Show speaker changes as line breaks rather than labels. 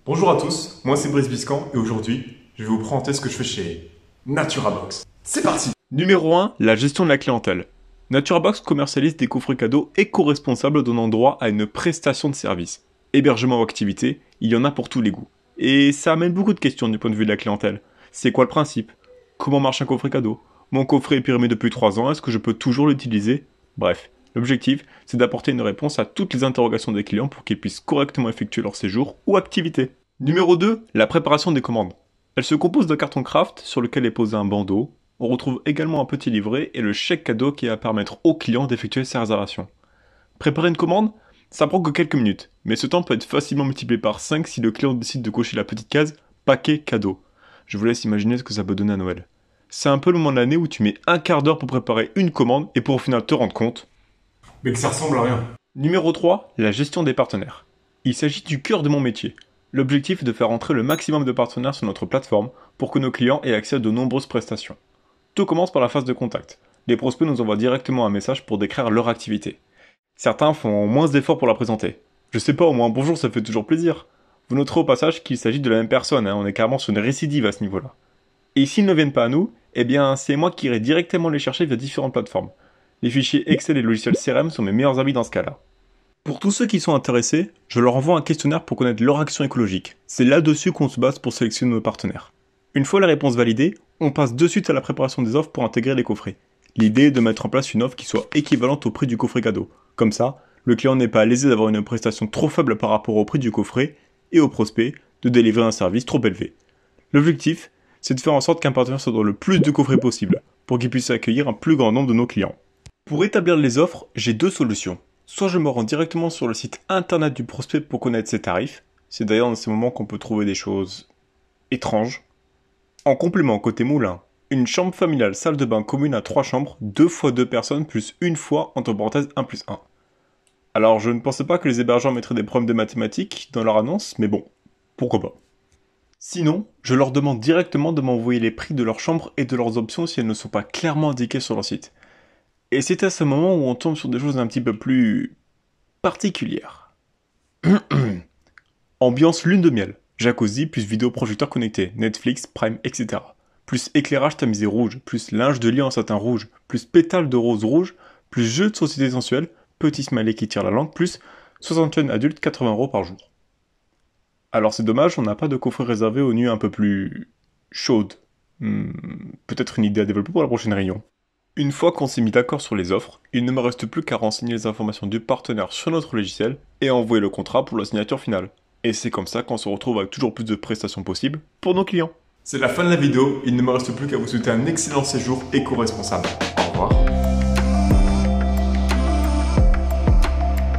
Bonjour à tous, moi c'est Brice Biscan et aujourd'hui, je vais vous présenter ce que je fais chez NaturaBox. C'est parti!
Numéro 1, la gestion de la clientèle. NaturaBox commercialise des coffrets cadeaux éco-responsables donnant droit à une prestation de service. Hébergement ou activité, il y en a pour tous les goûts. Et ça amène beaucoup de questions du point de vue de la clientèle. C'est quoi le principe? Comment marche un coffret cadeau? Mon coffret est périmé depuis 3 ans, est-ce que je peux toujours l'utiliser? Bref, l'objectif, c'est d'apporter une réponse à toutes les interrogations des clients pour qu'ils puissent correctement effectuer leur séjour ou activité. Numéro 2, la préparation des commandes. Elle se compose d'un carton craft sur lequel est posé un bandeau. On retrouve également un petit livret et le chèque cadeau qui va permettre au client d'effectuer sa réservation. Préparer une commande, ça prend que quelques minutes, mais ce temps peut être facilement multiplié par 5 si le client décide de cocher la petite case « paquet cadeau ». Je vous laisse imaginer ce que ça peut donner à Noël. C'est un peu le moment de l'année où tu mets un quart d'heure pour préparer une commande et pour au final te rendre compte
Mais que ça ressemble à rien.
Numéro 3, la gestion des partenaires. Il s'agit du cœur de mon métier. L'objectif est de faire entrer le maximum de partenaires sur notre plateforme pour que nos clients aient accès à de nombreuses prestations. Tout commence par la phase de contact. Les prospects nous envoient directement un message pour décrire leur activité. Certains font moins d'efforts pour la présenter. Je sais pas, au moins bonjour, ça fait toujours plaisir. Vous noterez au passage qu'il s'agit de la même personne, on est carrément sur une récidive à ce niveau-là. Et s'ils ne viennent pas à nous, eh bien c'est moi qui irai directement les chercher via différentes plateformes. Les fichiers Excel et logiciels CRM sont mes meilleurs amis dans ce cas-là. Pour tous ceux qui sont intéressés, je leur envoie un questionnaire pour connaître leur action écologique. C'est là-dessus qu'on se base pour sélectionner nos partenaires. Une fois les réponses validées, on passe de suite à la préparation des offres pour intégrer les coffrets. L'idée est de mettre en place une offre qui soit équivalente au prix du coffret cadeau. Comme ça, le client n'est pas lésé d'avoir une prestation trop faible par rapport au prix du coffret et au prospect de délivrer un service trop élevé. L'objectif, c'est de faire en sorte qu'un partenaire soit dans le plus de coffrets possible pour qu'il puisse accueillir un plus grand nombre de nos clients. Pour établir les offres, j'ai deux solutions. Soit je me rends directement sur le site internet du prospect pour connaître ses tarifs. C'est d'ailleurs dans ces moments qu'on peut trouver des choses étranges. En complément, côté moulin, une chambre familiale salle de bain commune à 3 chambres, 2 fois 2 personnes plus une fois entre parenthèses 1 plus 1. Alors je ne pensais pas que les hébergeurs mettraient des problèmes de mathématiques dans leur annonce, mais bon, pourquoi pas. Sinon, je leur demande directement de m'envoyer les prix de leurs chambres et de leurs options si elles ne sont pas clairement indiquées sur leur site. Et c'est à ce moment où on tombe sur des choses un petit peu plus particulières. Ambiance lune de miel, jacuzzi plus vidéoprojecteur connecté, Netflix, Prime, etc. Plus éclairage tamisé rouge, plus linge de lit en satin rouge, plus pétales de rose rouge, plus jeu de société sensuelle, petit smiley qui tire la langue, plus 61 adultes, 80€ par jour. Alors c'est dommage, on n'a pas de coffret réservé aux nuits un peu plus chaudes. Peut-être une idée à développer pour la prochaine réunion. Une fois qu'on s'est mis d'accord sur les offres, il ne me reste plus qu'à renseigner les informations du partenaire sur notre logiciel et à envoyer le contrat pour la signature finale. Et c'est comme ça qu'on se retrouve avec toujours plus de prestations possibles pour nos clients.
C'est la fin de la vidéo, il ne me reste plus qu'à vous souhaiter un excellent séjour éco-responsable. Au revoir.